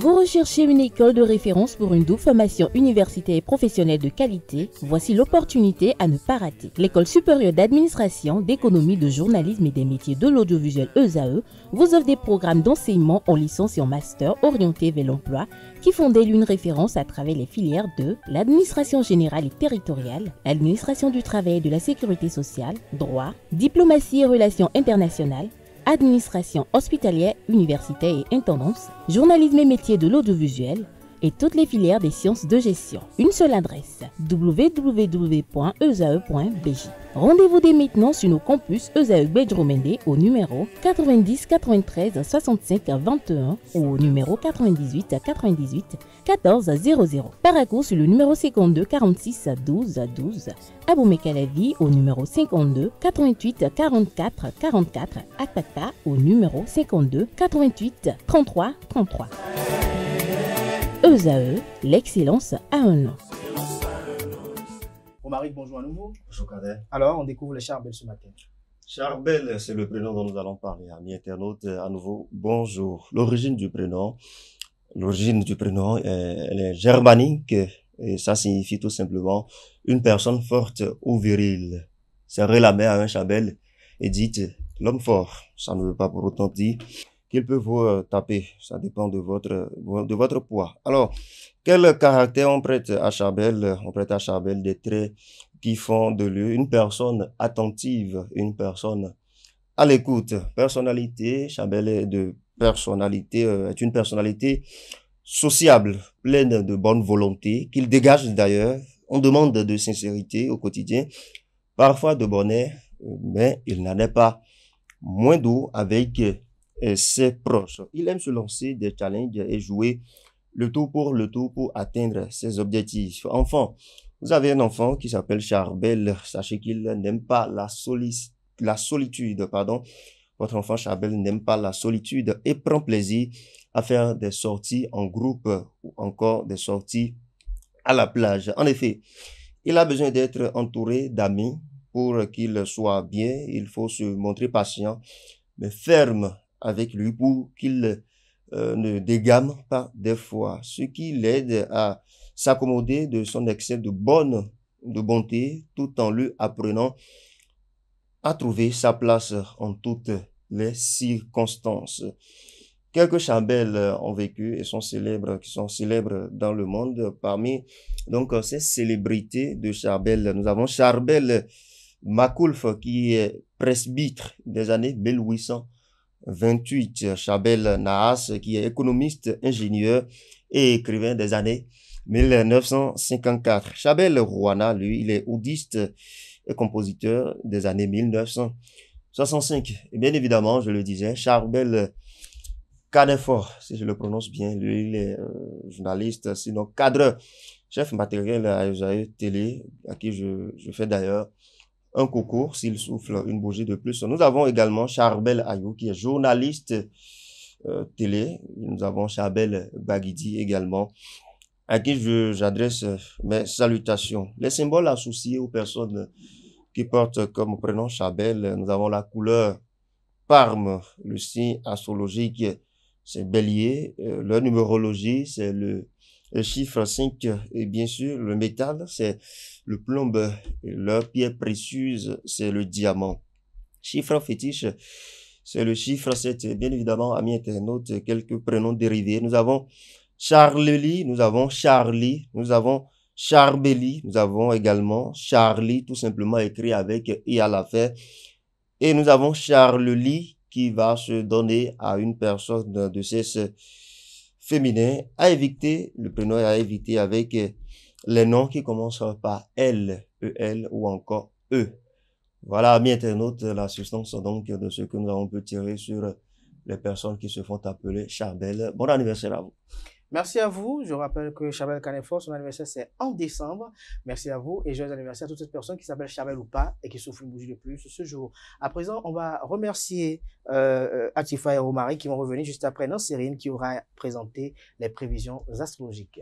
Vous recherchez une école de référence pour une double formation universitaire et professionnelle de qualité? Voici l'opportunité à ne pas rater. L'École supérieure d'administration, d'économie, de journalisme et des métiers de l'audiovisuel ESAE vous offre des programmes d'enseignement en licence et en master orientés vers l'emploi qui font d'elle une référence à travers les filières de l'administration générale et territoriale, l'administration du travail et de la sécurité sociale, droit, diplomatie et relations internationales, administration hospitalière, universitaire et intendance, journalisme et métiers de l'audiovisuel et toutes les filières des sciences de gestion. Une seule adresse, www.esae.bj. Rendez-vous dès maintenant sur nos campus ESAE Bedjromende au numéro 90 93 65 21 ou au numéro 98 98 14 00. Paracourt sur le numéro 52 46 12 12. Aboumé-Calavi au numéro 52 88 44 44. Akpata au numéro 52 88 33 33. ESAE, l'excellence à un nom. Romaric, bonjour à nouveau. Bonjour Kader. Alors, on découvre le Charbel ce matin. Charbel, c'est le prénom dont nous allons parler. Amis internautes, à nouveau, bonjour. L'origine du prénom, elle est germanique et ça signifie tout simplement une personne forte ou virile. Serrer la main à un Charbel et dites l'homme fort. Ça ne veut pas pour autant dire qu'il peut vous taper. Ça dépend de votre poids. Alors, quel caractère on prête à Charbel? On prête à Charbel des traits qui font de lui une personne attentive, une personne à l'écoute. Personnalité, Charbel est une personnalité sociable, pleine de bonne volonté, qu'il dégage d'ailleurs. On demande de sincérité au quotidien, parfois de bonheur, mais il n'en est pas moins doux avec ses proches. Il aime se lancer des challenges et jouer le tout pour atteindre ses objectifs. Enfant, vous avez un enfant qui s'appelle Charbel. Sachez qu'il n'aime pas la solitude. Votre enfant Charbel n'aime pas la solitude et prend plaisir à faire des sorties en groupe ou encore des sorties à la plage. En effet, il a besoin d'être entouré d'amis pour qu'il soit bien. Il faut se montrer patient, mais ferme avec lui pour qu'il ne dégame pas des fois, ce qui l'aide à s'accommoder de son excès de bonté tout en lui apprenant à trouver sa place en toutes les circonstances. Quelques Charbel ont vécu et qui sont célèbres dans le monde. Parmi donc ces célébrités de Charbel, nous avons Charbel Macoulf qui est presbytre des années 1828, Charbel Nahas qui est économiste, ingénieur et écrivain des années 1954. Charbel Rouana, lui, il est oudiste et compositeur des années 1965. Et bien évidemment, je le disais, Charbel Canefort, si je le prononce bien, lui, il est journaliste, sinon cadreur, chef matériel à ESAE Télé, à qui je fais d'ailleurs un concours s'il souffle une bougie de plus. Nous avons également Charbel Ayou qui est journaliste télé. Nous avons Charbel Baguidi également à qui j'adresse mes salutations. Les symboles associés aux personnes qui portent comme prénom Charbel, nous avons la couleur Parme, le signe astrologique c'est Bélier, leur numérologie c'est le chiffre 5 et bien sûr le métal c'est le plomb et leur pierre précieuse c'est le diamant. Chiffre fétiche c'est le chiffre 7. Bien évidemment, amis internautes, quelques prénoms dérivés. Nous avons Charlely, nous avons Charlie, nous avons Charbelly, nous avons également Charlie, tout simplement écrit avec I à la fin. Et nous avons Charlely qui va se donner à une personne de sexe féminin à éviter, le prénom à éviter avec les noms qui commencent par L, EL ou encore E. Voilà, amis internautes, la substance donc de ce que nous avons pu tirer sur les personnes qui se font appeler Charbel. Bon anniversaire à vous. Merci à vous. Je rappelle que Charbel Canefort, son anniversaire c'est en décembre. Merci à vous et joyeux anniversaire à toutes ces personnes qui s'appellent Charbel ou pas et qui souffrent une bougie de plus ce jour. À présent, on va remercier Atifa et Romaric qui vont revenir juste après Nancérine qui aura présenté les prévisions astrologiques.